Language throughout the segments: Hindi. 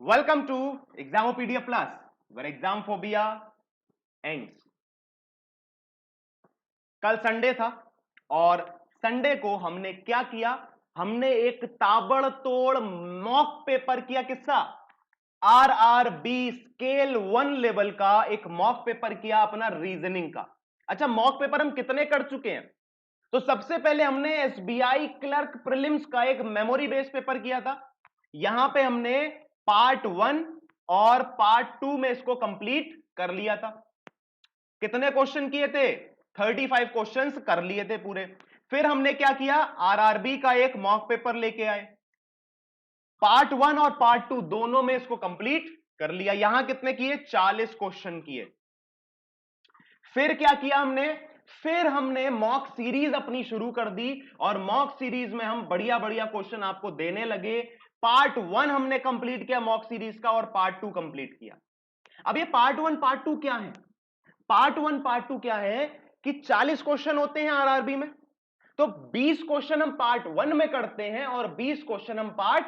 Welcome to Examopedia Plus, where examophobia ends. कल संडे था और संडे को हमने क्या किया? हमने एक ताबड़तोड़ मॉक पेपर किया। किसका? आरआरबी स्केल 1 लेवल का एक मॉक पेपर किया अपना रीजनिंग का। अच्छा, मॉक पेपर हम कितने कर चुके हैं? तो सबसे पहले हमने एसबीआई क्लर्क प्रीलिम्स का एक मेमोरी बेस्ड पेपर किया था। यहां पे हमने पार्ट 1 और पार्ट 2 में इसको कंप्लीट कर लिया था। कितने क्वेश्चन किए थे? 35 क्वेश्चंस कर लिए थे पूरे। फिर हमने क्या किया? आरआरबी का एक मॉक पेपर लेके आए। पार्ट 1 और पार्ट 2 दोनों में इसको कंप्लीट कर लिया। यहां कितने किए? 40 क्वेश्चन किए। फिर क्या किया हमने? फिर हमने मॉक सीरीज अपनी शुरू कर दी और मॉक सीरीज में हम बढ़िया बढ़िया क्वेश्चन आपको देने लगे। पार्ट 1 हमने कंप्लीट किया मॉक सीरीज का और पार्ट 2 कंप्लीट किया। अब ये पार्ट 1 पार्ट 2 क्या है? पार्ट 1 पार्ट 2 क्या है कि 40 क्वेश्चन होते हैं आरआरबी में, तो 20 क्वेश्चन हम पार्ट 1 में करते हैं और 20 क्वेश्चन हम पार्ट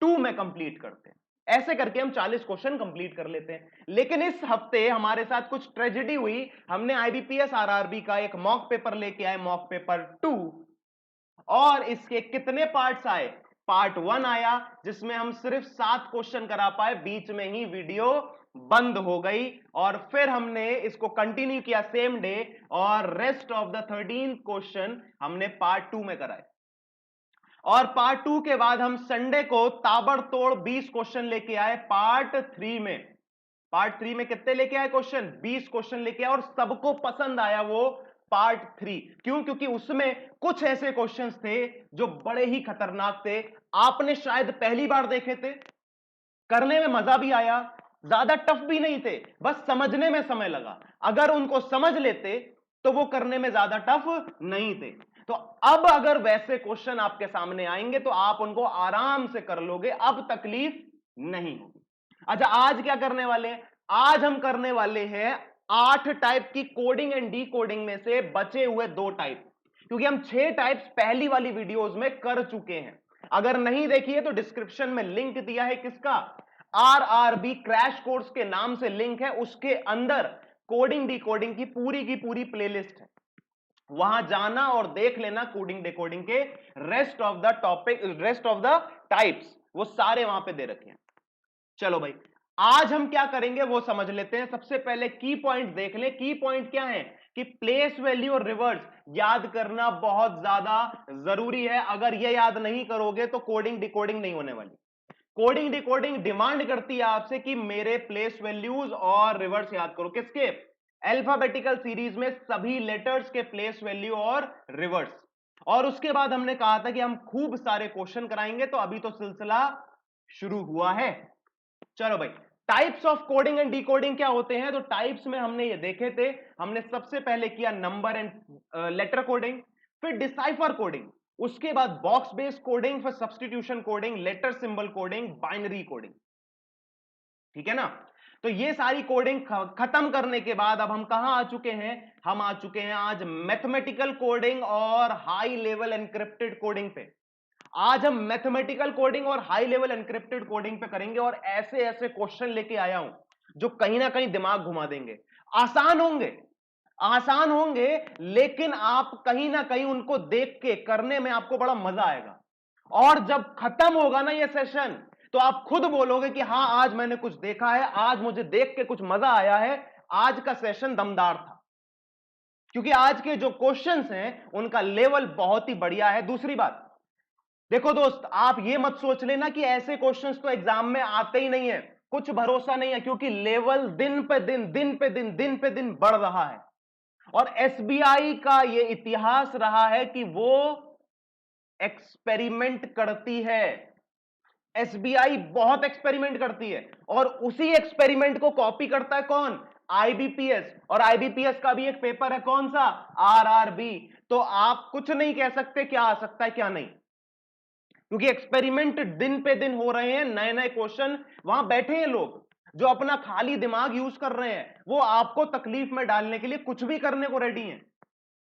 2 में कंप्लीट करते हैं। ऐसे करके हम 40 क्वेश्चन कंप्लीट कर लेते हैं। लेकिन इस हफ्ते हमारे साथ कुछ ट्रेजेडी हुई। हमने आईबीपीएस आरआरबी का एक मॉक पेपर लेके आए, मॉक पेपर 2, और इसके कितने पार्ट्स आए? पार्ट 1 आया जिसमें हम सिर्फ 7 क्वेश्चन करा पाए, बीच में ही वीडियो बंद हो गई। और फिर हमने इसको कंटिन्यू किया सेम डे और रेस्ट ऑफ द 13 क्वेश्चन हमने पार्ट 2 में कराए। और पार्ट 2 के बाद हम संडे को ताबड़तोड़ 20 क्वेश्चन लेके आए पार्ट 3 में। पार्ट 3 में कितने लेके आए क्वेश्चन? 20 क्वेश्चन लेके आए और सबको पसंद आया वो पार्ट 3। क्यों? क्योंकि उसमें कुछ ऐसे क्वेश्चंस थे जो बड़े ही खतरनाक थे। आपने शायद पहली बार देखे थे, करने में मजा भी आया, ज्यादा टफ भी नहीं थे, बस समझने में समय लगा। अगर उनको समझ लेते तो वो करने में ज्यादा टफ नहीं थे। तो अब अगर वैसे क्वेश्चन आपके सामने आएंगे तो आप उनको आराम से कर लोगे, अब तकलीफ नहीं होगी। अच्छा, आज क्या करने वाले हैं? आज हम करने वाले हैं 8 टाइप की कोडिंग एंड डी कोडिंग में से बचे हुए 2 टाइप, क्योंकि हम 6 टाइप्स पहली वाली वीडियोस में कर चुके हैं। अगर नहीं देखिए तो डिस्क्रिप्शन में लिंक दिया है। किसका? आरआरबी क्रैश कोर्स के नाम से लिंक है, उसके अंदर कोडिंग डिकोडिंग की पूरी प्लेलिस्ट है। वहां जाना और देख लेना कोडिंग डिकोडिंग के rest of the topic, rest of the types, वो सारे वहां पे दे रखे हैं। चलो भाई, आज हम क्या करेंगे वो समझ लेते हैं। सबसे पहले की पॉइंट देख लें। की पॉइंट क्या है कि प्लेस वैल्यू और रिवर्स याद करना बहुत ज्यादा जरूरी है। अगर ये याद नहीं करोगे तो कोडिंग डिकोडिंग नहीं होने वाली। कोडिंग डिकोडिंग डिमांड करती है आपसे कि मेरे प्लेस वैल्यूज और रिवर्स याद करो। किसके? अल्फाबेटिकल सीरीज में सभी लेटर्स के प्लेस वैल्यू और रिवर्स। और उसके बाद हमने कहा था कि हम खूब सारे क्वेश्चन कराएंगे, तो अभी तो सिलसिला शुरू हुआ है। चलो भाई, types of coding and decoding क्या होते हैं? तो टाइप्स में हमने ये देखे थे। हमने सबसे पहले किया नंबर एंड लेटर कोडिंग, फिर डिसाइफर कोडिंग, उसके बाद बॉक्स बेस्ड कोडिंग, फिर substitution coding, letter symbol coding, binary coding. ठीक है ना? तो ये सारी कोडिंग खत्म करने के बाद अब हम कहां आ चुके हैं? हम आ चुके हैं आज मैथमेटिकल कोडिंग और हाई लेवल एनक्रिप्टेड कोडिंग पे। आज हम मैथमेटिकल कोडिंग और हाई लेवल एनक्रिप्टेड कोडिंग पे करेंगे और ऐसे ऐसे क्वेश्चन लेके आया हूं जो कहीं ना कहीं दिमाग घुमा देंगे। आसान होंगे, आसान होंगे, लेकिन आप कहीं ना कहीं उनको देख के करने में आपको बड़ा मजा आएगा। और जब खत्म होगा ना ये सेशन, तो आप खुद बोलोगे कि हां, आज मैंने कुछ देखा है, आज मुझे देख के कुछ मजा आया है, आज का सेशन दमदार था। क्योंकि आज के जो क्वेश्चंस हैं उनका लेवल बहुत ही बढ़िया है। दूसरी बात, देखो दोस्त, आप ये मत सोच लेना कि ऐसे क्वेश्चंस तो एग्जाम में आते ही नहीं है। कुछ भरोसा नहीं है, क्योंकि लेवल दिन पे दिन, दिन पे दिन बढ़ रहा है। और एसबीआई का ये इतिहास रहा है कि वो एक्सपेरिमेंट करती है। एसबीआई बहुत एक्सपेरिमेंट करती है और उसी एक्सपेरिमेंट को कॉपी करता है कौन? आईबीपीएस। और आईबीपीएस का भी एक पेपर है, कौन सा? आरआरबी। तो आप कुछ नहीं कह सकते क्या आ सकता है क्या नहीं, क्योंकि एक्सपेरिमेंट दिन पे दिन हो रहे हैं। नए नए क्वेश्चन, वहां बैठे हैं लोग जो अपना खाली दिमाग यूज कर रहे हैं, वो आपको तकलीफ में डालने के लिए कुछ भी करने को रेडी हैं।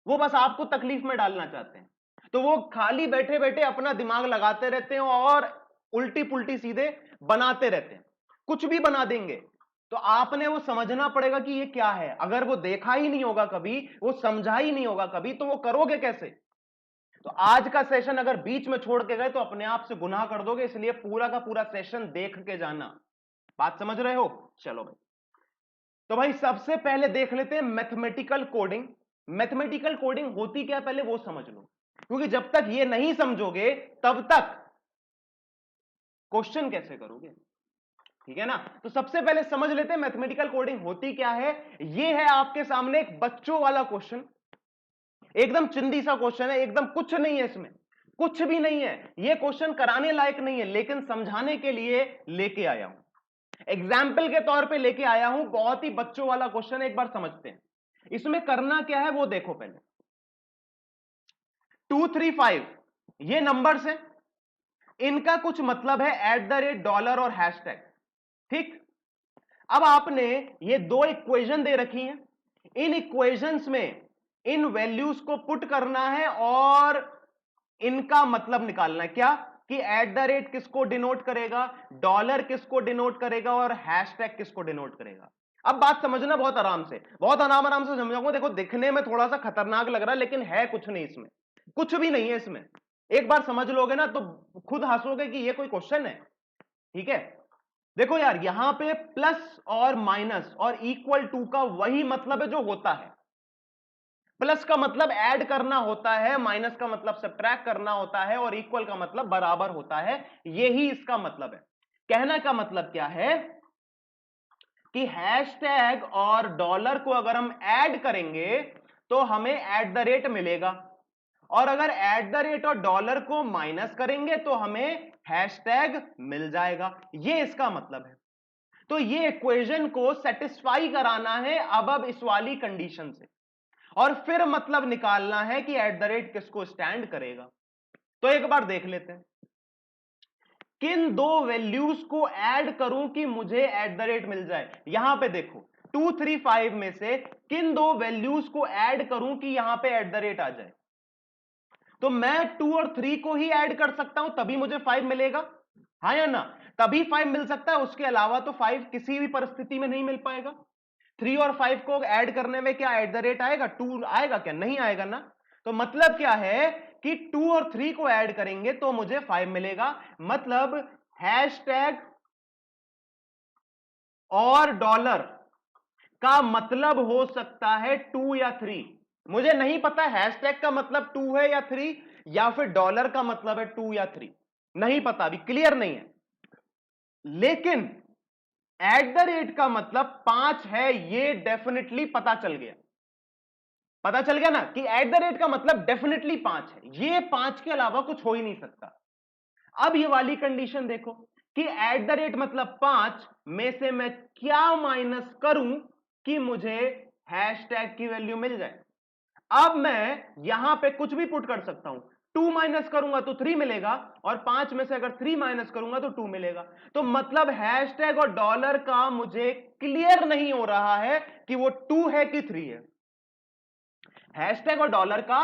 वो बस आपको तकलीफ में डालना चाहते हैं। तो वो खाली बैठे बैठे अपना दिमाग लगाते रहते हैं और उल्टी पुल्टी सीधे बनाते रहते हैं। कुछ भी बना देंगे। तो आपने वो समझना पड़ेगा कि ये क्या है। अगर वो देखा ही नहीं होगा कभी, वो समझा ही नहीं होगा कभी, तो वो करोगे कैसे। तो आज का सेशन अगर बीच में छोड़ के गए तो अपने आप से गुनाह कर दोगे, इसलिए पूरा का पूरा सेशन देख के जाना। बात समझ रहे हो। चलो भाई, तो भाई सबसे पहले देख लेते हैं मैथमेटिकल कोडिंग। मैथमेटिकल कोडिंग होती क्या है पहले वो समझ लो, क्योंकि जब तक ये नहीं समझोगे तब तक क्वेश्चन कैसे करोगे। ठीक है ना। तो सबसे पहले समझ लेते हैं मैथमेटिकल कोडिंग होती क्या है। ये है आपके सामने एक बच्चों वाला क्वेश्चन, एकदम चिंदी सा क्वेश्चन है, एकदम कुछ नहीं है इसमें, कुछ भी नहीं है। ये क्वेश्चन कराने लायक नहीं है, लेकिन समझाने के लिए लेके आया हूं, एग्जाम्पल के तौर पे लेके आया हूं। बहुत ही बच्चों वाला क्वेश्चन है, एक बार समझते हैं। इसमें करना क्या है वो देखो पहले। 2 3 5 ये नंबर्स हैं, इनका कुछ मतलब है $, और हैशटैग। ठीक। अब आपने ये दो इक्वेशन दे रखी हैं, इन इक्वेशंस में इन वैल्यूज को पुट करना है और इनका मतलब निकालना है। क्या कि किसको डिनोट करेगा, डॉलर किसको डिनोट करेगा, और हैशटैग किसको डिनोट करेगा। अब बात समझना बहुत आराम से, बहुत आराम आराम से समझाऊंगा। देखो दिखने में थोड़ा सा खतरनाक लग रहा है, लेकिन है कुछ नहीं इसमें, कुछ भी नहीं है इसमें। एक बार समझ लोगे ना तो खुद हंसोगे कि ये कोई क्वेश्चन है। ठीक है। देखो यार, यहां पे प्लस और माइनस और इक्वल टू का वही मतलब है जो होता है। प्लस का मतलब ऐड करना होता है, माइनस का मतलब सब्ट्रैक्ट करना होता है, और इक्वल का मतलब बराबर होता है। यही इसका मतलब है। कहने का मतलब क्या है कि हैशटैग और डॉलर को अगर हम ऐड करेंगे तो हमें मिलेगा, और अगर और डॉलर को माइनस करेंगे तो हमें हैशटैग मिल जाएगा। ये इसका मतलब है। तो ये इक्वेशन को सेटिस्फाई कराना है अब इस वाली कंडीशन से, और फिर मतलब निकालना है कि किसको स्टैंड करेगा। तो एक बार देख लेते हैं किन दो वैल्यूज को ऐड करूं कि मुझे मिल जाए। यहां पे देखो 2 3 5 में से किन दो वैल्यूज को ऐड करूं कि यहां पे आ जाए। तो मैं 2 और 3 को ही ऐड कर सकता हूं, तभी मुझे 5 मिलेगा। हाँ या ना। तभी 5 मिल सकता है, उसके अलावा तो 5 किसी भी परिस्थिति में नहीं मिल पाएगा। 3 और 5 को ऐड करने में क्या आएगा, 2 आएगा क्या, नहीं आएगा ना। तो मतलब क्या है कि 2 और 3 को ऐड करेंगे तो मुझे 5 मिलेगा। मतलब हैशटैग और डॉलर का मतलब हो सकता है 2 या 3। मुझे नहीं पता हैशटैग का मतलब 2 है या 3, या फिर डॉलर का मतलब है 2 या 3, नहीं पता, अभी क्लियर नहीं है। लेकिन का मतलब 5 है, ये डेफिनेटली पता चल गया। पता चल गया ना कि का मतलब डेफिनेटली 5 है, ये 5 के अलावा कुछ हो ही नहीं सकता। अब ये वाली कंडीशन देखो कि मतलब 5 में से मैं क्या माइनस करूं कि मुझे हैशटैग की वैल्यू मिल जाए। अब मैं यहां पे कुछ भी पुट कर सकता हूं। 2 माइनस करूंगा तो 3 मिलेगा, और 5 में से अगर 3 माइनस करूंगा तो 2 मिलेगा। तो मतलब हैशटैग और डॉलर का मुझे क्लियर नहीं हो रहा है कि वो 2 है कि 3 है। हैशटैग और डॉलर का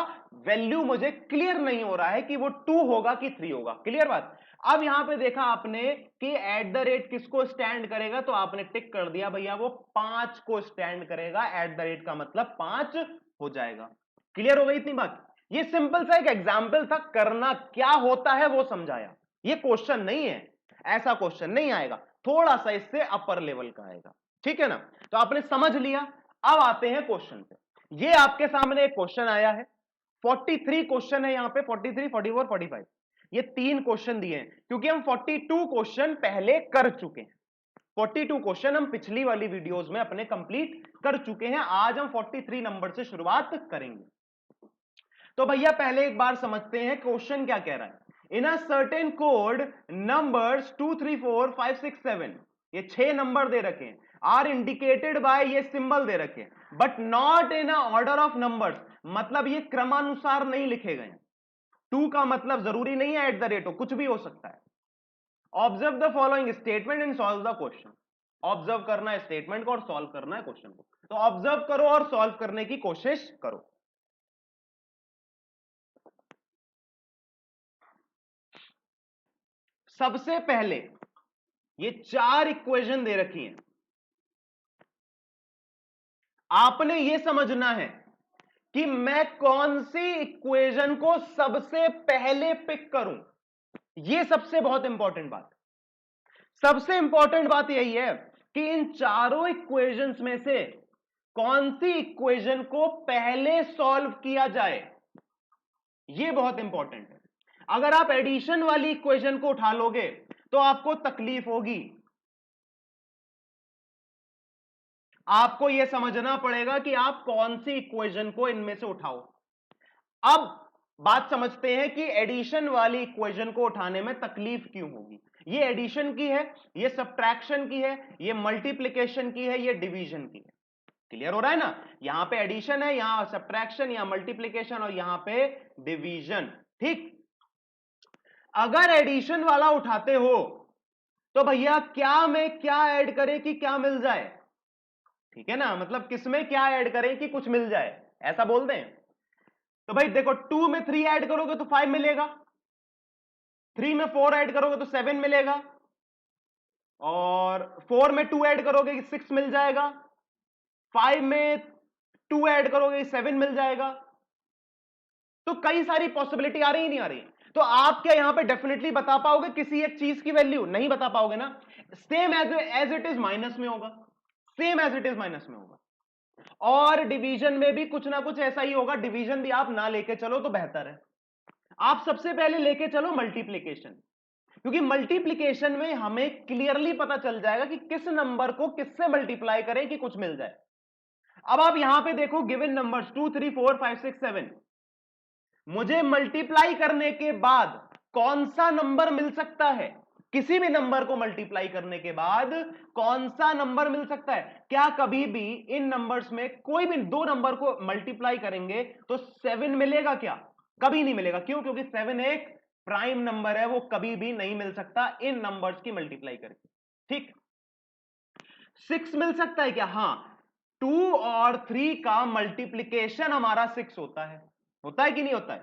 वैल्यू मुझे क्लियर नहीं हो रहा है कि वो 2 होगा कि 3 होगा। क्लियर बात। अब यहां पे देखा आपने कि किसको स्टैंड करेगा, तो आपने टिक कर दिया भैया वो 5 को स्टैंड करेगा। का मतलब 5 हो जाएगा। क्लियर हो गई इतनी बात। ये सिंपल सा एक एग्जाम्पल था, करना क्या होता है वो समझाया। ये क्वेश्चन नहीं है, ऐसा क्वेश्चन नहीं आएगा, थोड़ा सा इससे अपर लेवल का आएगा। ठीक है ना। तो आपने समझ लिया। अब आते हैं क्वेश्चन पे। ये आपके सामने एक क्वेश्चन आया है, 43 क्वेश्चन है यहां पे, 43 44 45, ये 3 क्वेश्चन दिए हैं, क्योंकि हम 42 क्वेश्चन पहले कर चुके हैं। 42 क्वेश्चन हम पिछली वाली वीडियोस में अपने कंप्लीट कर चुके हैं। आज हम 43 नंबर से शुरुआत करेंगे। तो भैया पहले एक बार समझते हैं क्वेश्चन क्या कह रहा है। इन अ सर्टेन कोड नंबर्स 2 3 4 5 6 7, ये 6 नंबर दे रखे हैं, आर इंडिकेटेड बाय ये सिंबल दे रखे हैं, but not in a order of numbers, मतलब ये क्रमानुसार नहीं लिखे गए। 2 का मतलब जरूरी नहीं है हो, कुछ भी हो सकता है। Observe the following statement and solve the question. Observe करना है स्टेटमेंट को और सॉल्व करना है क्वेश्चन को। तो ऑब्जर्व करो और सॉल्व करने की कोशिश करो। सबसे पहले ये 4 इक्वेशन दे रखी हैं, आपने ये समझना है कि मैं कौन सी इक्वेशन को सबसे पहले पिक करूं। यह सबसे बहुत इंपॉर्टेंट बात, सबसे इंपॉर्टेंट बात यही है कि इन चारों इक्वेशंस में से कौन सी इक्वेशन को पहले सॉल्व किया जाए, यह बहुत इंपॉर्टेंट है। अगर आप एडिशन वाली इक्वेशन को उठा लोगे तो आपको तकलीफ होगी, आपको यह समझना पड़ेगा कि आप कौन सी इक्वेशन को इनमें से उठाओ। अब बात समझते हैं कि एडिशन वाली इक्वेशन को उठाने में तकलीफ क्यों होगी। ये एडिशन की है, ये सब्ट्रैक्शन की है, ये मल्टीप्लिकेशन की है, ये डिवीजन की है। क्लियर हो रहा है ना? यहां पे एडिशन है, यहां सब्ट्रैक्शन, यहां मल्टीप्लिकेशन और यहां पे डिवीजन। ठीक, अगर एडिशन वाला उठाते हो तो भैया क्या में क्या ऐड करें कि क्या मिल जाए, ठीक है ना? मतलब किसमें क्या ऐड करें कि कुछ मिल जाए, ऐसा बोल दें। तो भाई देखो, 2 में 3 ऐड करोगे तो 5 मिलेगा, 3 में 4 ऐड करोगे तो 7 मिलेगा, और 4 में 2 ऐड करोगे कि 6 मिल जाएगा, 5 में 2 ऐड करोगे 7 मिल जाएगा। तो कई सारी पॉसिबिलिटी आ रही नहीं आ रही? तो आप क्या यहां पे डेफिनेटली बता पाओगे किसी एक चीज की वैल्यू? नहीं बता पाओगे ना। Same as it is minus में होगा, same as it is minus में होगा। और डिवीजन में भी कुछ ना कुछ ऐसा ही होगा। डिवीजन भी आप ना लेके चलो तो बेहतर है, आप सबसे पहले लेके चलो मल्टीप्लीकेशन, क्योंकि मल्टीप्लीकेशन में हमें क्लियरली पता चल जाएगा कि किस नंबर को किससे मल्टीप्लाई करें कि कुछ मिल जाए। अब आप यहां पे देखो, गिवन नंबर्स 2 3 4 5 6 7, मुझे मल्टीप्लाई करने के बाद कौन सा नंबर मिल सकता है? किसी भी नंबर को मल्टीप्लाई करने के बाद कौन सा नंबर मिल सकता है? क्या कभी भी इन नंबर्स में कोई भी दो नंबर को मल्टीप्लाई करेंगे तो 7 मिलेगा क्या? कभी नहीं मिलेगा। क्यों? क्योंकि 7 एक प्राइम नंबर है, वो कभी भी नहीं मिल सकता इन नंबर्स की मल्टीप्लाई करके। ठीक, 6 मिल सकता है क्या? हां, 2 और 3 का मल्टीप्लीकेशन हमारा 6 होता है कि नहीं होता है?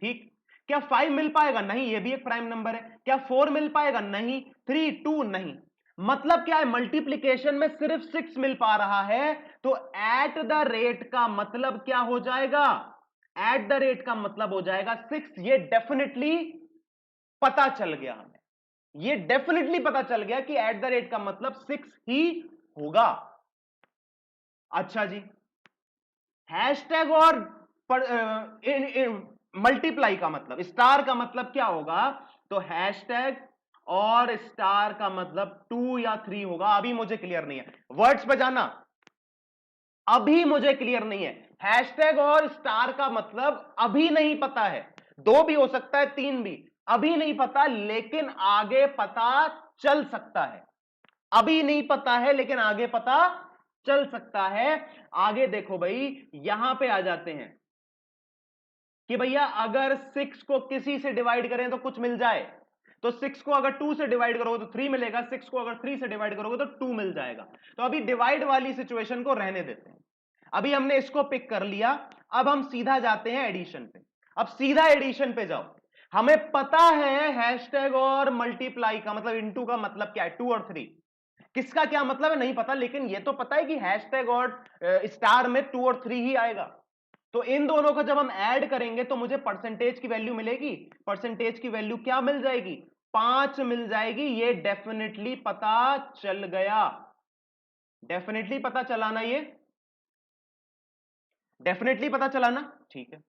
ठीक, क्या 5 मिल पाएगा? नहीं, ये भी एक प्राइम नंबर है। क्या 4 मिल पाएगा? नहीं। 3 2 नहीं। मतलब क्या है? मल्टीप्लीकेशन में सिर्फ 6 मिल पा रहा है, तो एट द रेट का मतलब क्या हो जाएगा? एट द रेट का मतलब हो जाएगा 6। ये डेफिनेटली पता चल गया हमें, ये डेफिनेटली पता चल गया कि एट द रेट का मतलब 6 ही होगा। अच्छा जी, हैशटैग और मल्टीप्लाई का मतलब, स्टार का मतलब क्या होगा? तो हैशटैग और स्टार का मतलब 2 या 3 होगा। अभी मुझे क्लियर नहीं है, वर्ड्स पे जाना, अभी मुझे क्लियर नहीं है। हैशटैग और स्टार का मतलब अभी नहीं पता है, 2 भी हो सकता है, 3 भी, अभी नहीं पता, लेकिन आगे पता चल सकता है। अभी नहीं पता है लेकिन आगे पता चल सकता है। आगे देखो भाई, यहां पे आ जाते हैं कि भैया अगर 6 को किसी से डिवाइड करें तो कुछ मिल जाए, तो 6 को अगर 2 से डिवाइड करोगे तो 3 मिलेगा, 6 को अगर 3 से डिवाइड करोगे तो 2 मिल जाएगा। तो अभी डिवाइड वाली सिचुएशन को रहने देते हैं, अभी हमने इसको पिक कर लिया। अब हम सीधा जाते हैं एडिशन पे। अब सीधा एडिशन पे जाओ, हमें पता है हैशटैग और मल्टीप्लाई का मतलब, इनटू का मतलब क्या है? 2 और 3। किसका क्या मतलब है नहीं पता, लेकिन यह तो पता है कि हैशटैग और स्टार में 2 और 3 ही आएगा। तो इन दोनों को जब हम ऐड करेंगे तो मुझे परसेंटेज की वैल्यू मिलेगी। परसेंटेज की वैल्यू क्या मिल जाएगी? 5 मिल जाएगी। ये डेफिनेटली पता चल गया, डेफिनेटली पता चला ना? ये डेफिनेटली पता चला ना? ठीक है,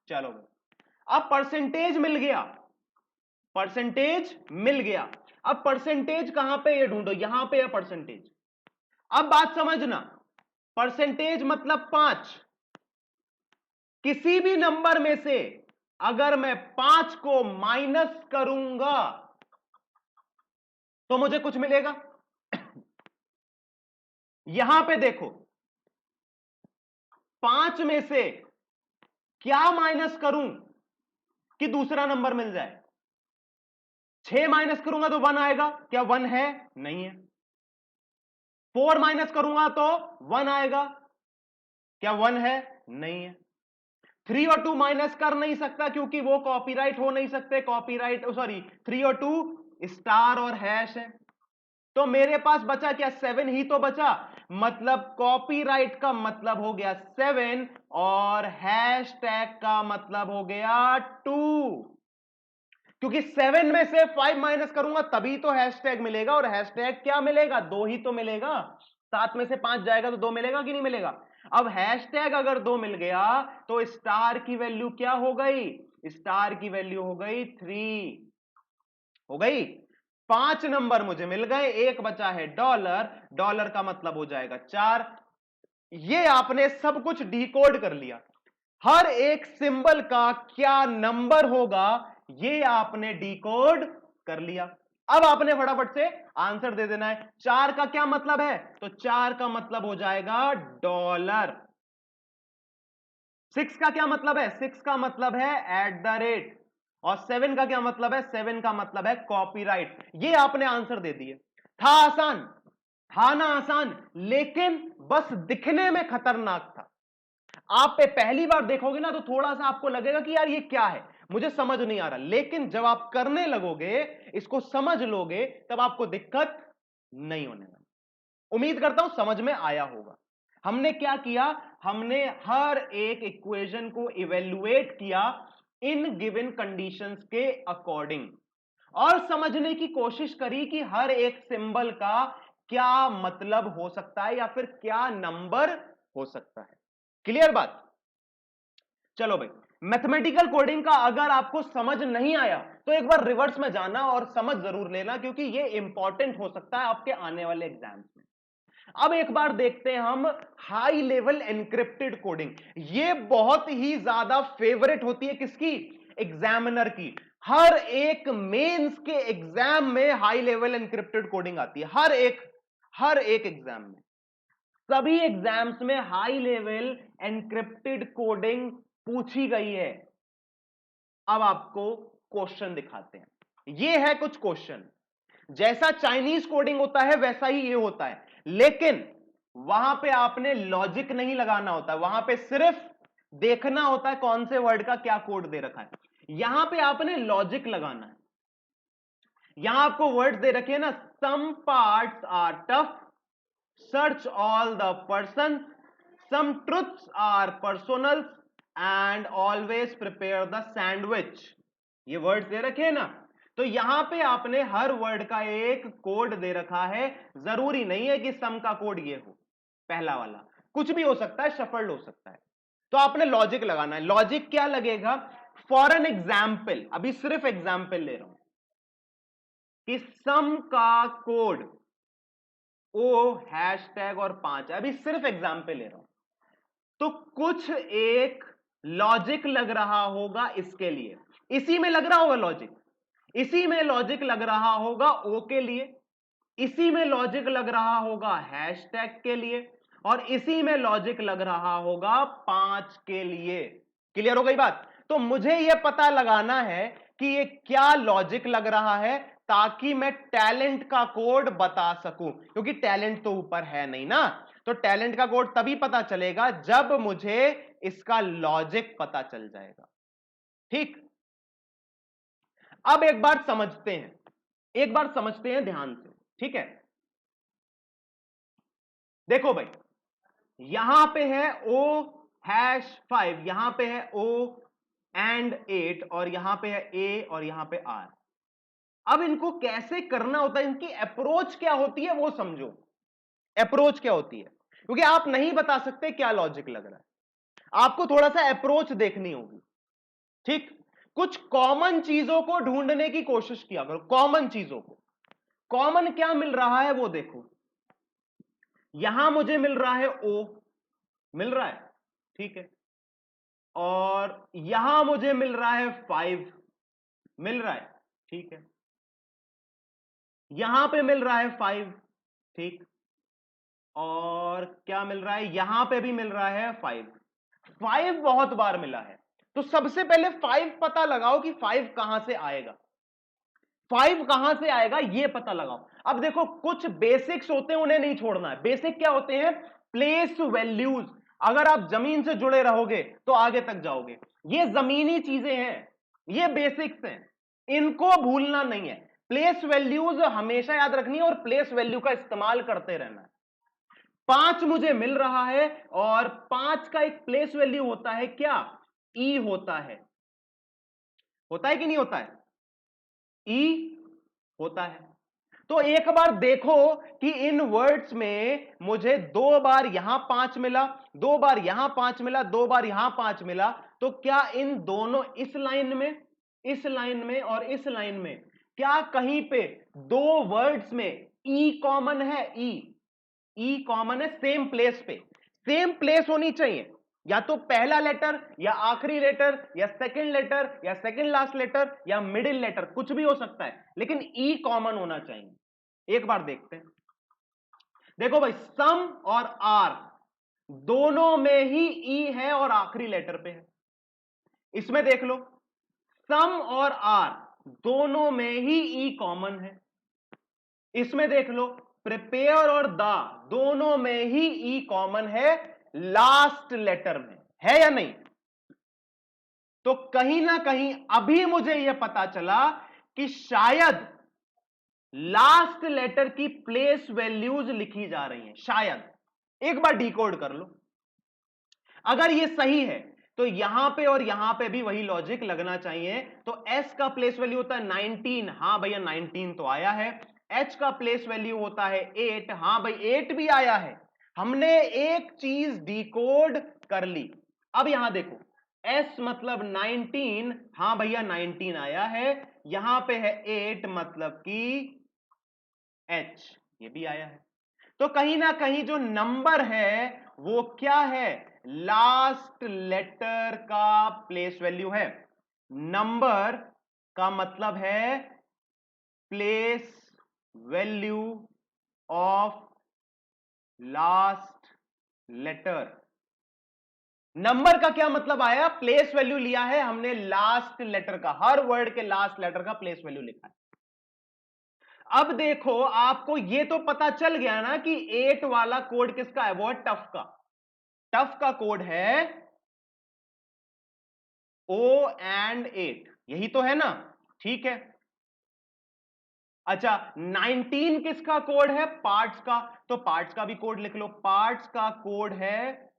चलो अब परसेंटेज मिल गया, परसेंटेज मिल गया। अब परसेंटेज कहां पे? ये ढूंढो, यहां पे है परसेंटेज। अब बात समझना, परसेंटेज मतलब 5। किसी भी नंबर में से अगर मैं 5 को माइनस करूंगा तो मुझे कुछ मिलेगा। यहां पे देखो, 5 में से क्या माइनस करूं कि दूसरा नंबर मिल जाए? 6 माइनस करूंगा तो 1 आएगा, क्या 1 है? नहीं है। 4 माइनस करूंगा तो 1 आएगा, क्या 1 है? नहीं है। 3 और 2 माइनस कर नहीं सकता क्योंकि वो कॉपीराइट हो नहीं सकते, कॉपीराइट सॉरी 3 और 2 स्टार और हैश है। तो मेरे पास बचा क्या, 7 ही तो बचा, मतलब कॉपीराइट का मतलब हो गया 7 और हैश टैग का मतलब हो गया 2, क्योंकि 7 में से 5 माइनस करूंगा तभी तो हैशटैग मिलेगा, और हैशटैग क्या मिलेगा, 2 ही तो मिलेगा। 7 में से 5 जाएगा तो 2 मिलेगा कि नहीं मिलेगा। अब हैशटैग अगर 2 मिल गया तो स्टार की वैल्यू क्या हो गई, स्टार की वैल्यू हो गई 3, हो गई। 5 नंबर मुझे मिल गए, एक बचा है डॉलर, डॉलर का मतलब हो जाएगा 4। ये आपने सब कुछ डिकोड कर लिया, हर एक सिंबल का क्या नंबर होगा ये आपने डिकोड कर लिया। अब आपने फटाफट से आंसर दे देना है। 4 का क्या मतलब है, तो 4 का मतलब हो जाएगा डॉलर। 6 का क्या मतलब है, 6 का मतलब है एट द रेट, और 7 का क्या मतलब है, 7 का मतलब है कॉपीराइट। ये आपने आंसर दे दिए। था आसान, था ना आसान, लेकिन बस दिखने में खतरनाक था। आप पे पहली बार देखोगे ना तो थोड़ा सा आपको लगेगा कि यार ये क्या है, मुझे समझ नहीं आ रहा, लेकिन जब आप करने लगोगे, इसको समझ लोगे, तब आपको दिक्कत नहीं होने वाली। उम्मीद करता हूं समझ में आया होगा। हमने क्या किया, हमने हर एक इक्वेशन को इवेल्युएट किया इन गिवन कंडीशंस के अकॉर्डिंग, और समझने की कोशिश करी कि हर एक सिंबल का क्या मतलब हो सकता है या फिर क्या नंबर हो सकता है। क्लियर बात। चलो भाई, मैथमेटिकल कोडिंग का अगर आपको समझ नहीं आया तो एक बार रिवर्स में जाना और समझ जरूर लेना, क्योंकि ये इंपॉर्टेंट हो सकता है आपके आने वाले एग्जाम्स में। अब एक बार देखते हैं हम हाई लेवल एनक्रिप्टेड कोडिंग। ये बहुत ही ज्यादा फेवरेट होती है किसकी, एग्जामिनर की। हर एक मेंस के एग्जाम में हाई लेवल एनक्रिप्टेड कोडिंग आती है, हर एक एग्जाम में, सभी एग्जाम्स में हाई लेवल एनक्रिप्टेड कोडिंग पूछी गई है। अब आपको क्वेश्चन दिखाते हैं, ये है कुछ क्वेश्चन। जैसा चाइनीज कोडिंग होता है वैसा ही ये होता है, लेकिन वहां पे आपने लॉजिक नहीं लगाना होता, वहां पे सिर्फ देखना होता है कौन से वर्ड का क्या कोड दे रखा है। यहां पे आपने लॉजिक लगाना है। यहां आपको वर्ड्स दे रखे हैं ना, some parts are tough, search all the person, some truths are personal, and always prepare the sandwich. ये वर्ड्स दे रखे हैं ना, तो यहां पे आपने हर वर्ड का एक कोड दे रखा है। जरूरी नहीं है कि सम का कोड ये हो, पहला वाला कुछ भी हो सकता है, शफल्ड हो सकता है। तो आपने लॉजिक लगाना है। लॉजिक क्या लगेगा, फॉर एन एग्जाम्पल, अभी सिर्फ एग्जाम्पल ले रहा हूं कि सम का कोड ओ हैशटैग और 5, अभी सिर्फ एग्जाम्पल ले रहा हूं, तो कुछ एक लॉजिक लग रहा होगा इसके लिए, इसी में लग रहा होगा लॉजिक, इसी में लॉजिक लग रहा होगा ओ के लिए, इसी में लॉजिक लग रहा होगा हैशटैग के लिए, और इसी में लॉजिक लग रहा होगा 5 के लिए। क्लियर हो गई बात। तो मुझे यह पता लगाना है कि ये क्या लॉजिक लग रहा है, ताकि मैं टैलेंट का कोड बता सकूं, क्योंकि टैलेंट तो ऊपर है नहीं ना। तो टैलेंट का कोड तभी पता चलेगा जब मुझे इसका लॉजिक पता चल जाएगा। ठीक, अब एक बार समझते हैं, एक बार समझते हैं ध्यान से, ठीक है। देखो भाई, यहां पे है ओ हैश 5, यहां पे है ओ एंड 8, और यहां पे है ए, और यहां पे आर। अब इनको कैसे करना होता है, इनकी अप्रोच क्या होती है वो समझो। अप्रोच क्या होती है, क्योंकि आप नहीं बता सकते क्या लॉजिक लग रहा है, आपको थोड़ा सा अप्रोच देखनी होगी। ठीक, कुछ कॉमन चीजों को ढूंढने की कोशिश किया करो, कॉमन चीजों को। कॉमन क्या मिल रहा है वो देखो, यहां मुझे मिल रहा है ओ, मिल रहा है, ठीक है, और यहां मुझे मिल रहा है 5, मिल रहा है, ठीक है, यहां पे मिल रहा है 5, ठीक, और क्या मिल रहा है, यहां पे भी मिल रहा है 5, 5 बहुत बार मिला है। तो सबसे पहले 5 पता लगाओ कि 5 कहां से आएगा, 5 कहां से आएगा ये पता लगाओ। अब देखो कुछ बेसिक्स होते हैं उन्हें नहीं छोड़ना है। बेसिक क्या होते हैं, प्लेस वैल्यूज। अगर आप जमीन से जुड़े रहोगे तो आगे तक जाओगे। ये जमीनी चीजें हैं, ये बेसिक्स हैं, इनको भूलना नहीं है। प्लेस वैल्यूज हमेशा याद रखनी है और प्लेस वैल्यू का इस्तेमाल करते रहना है। 5 मुझे मिल रहा है और 5 का एक प्लेस वैल्यू होता है क्या? ई होता है कि नहीं होता है? ई होता है। तो एक बार देखो कि इन वर्ड्स में मुझे 2 बार यहां 5 मिला, 2 बार यहां 5 मिला, 2 बार यहां 5 मिला, तो क्या इन दोनों, इस लाइन में, इस लाइन में और इस लाइन में, क्या कहीं पे 2 वर्ड्स में ई कॉमन है? ई कॉमन है सेम प्लेस पे। सेम प्लेस होनी चाहिए, या तो पहला लेटर या आखिरी लेटर या सेकंड लेटर या सेकंड लास्ट लेटर या मिडिल लेटर, कुछ भी हो सकता है, लेकिन ई कॉमन होना चाहिए। एक बार देखते हैं। देखो भाई, सम और आर दोनों में ही ई है और आखिरी लेटर पे है। इसमें देख लो, सम और आर दोनों में ही ई कॉमन है। इसमें देख लो, प्रिपेयर और द दोनों में ही ई कॉमन है, लास्ट लेटर में है या नहीं? तो कहीं ना कहीं अभी मुझे यह पता चला कि शायद लास्ट लेटर की प्लेस वैल्यूज लिखी जा रही हैं, शायद। एक बार डिकोड कर लो। अगर यह सही है तो यहां पे और यहां पे भी वही लॉजिक लगना चाहिए। तो एस का प्लेस वैल्यू होता है 19, हां भैया 19 तो आया है। एच का प्लेस वैल्यू होता है 8, हां भाई 8 भी आया है। हमने एक चीज डिकोड कर ली। अब यहां देखो, एस मतलब 19, हां भैया 19 आया है। यहां पे है 8 मतलब कि एच, ये भी आया है। तो कहीं ना कहीं जो नंबर है वो क्या है? लास्ट लेटर का प्लेस वैल्यू है। नंबर का मतलब है place value of last letter. Number का क्या मतलब आया? प्लेस वैल्यू लिया है हमने लास्ट लेटर का, हर वर्ड के लास्ट लेटर का प्लेस वैल्यू लिखा है। अब देखो, आपको ये तो पता चल गया ना कि 8 वाला कोड किसका है? वो है टफ का। टफ का कोड है O and 8, यही तो है ना? ठीक है। अच्छा, 19 किसका कोड है? पार्ट्स का। तो पार्ट्स का भी कोड लिख लो। पार्ट्स का कोड है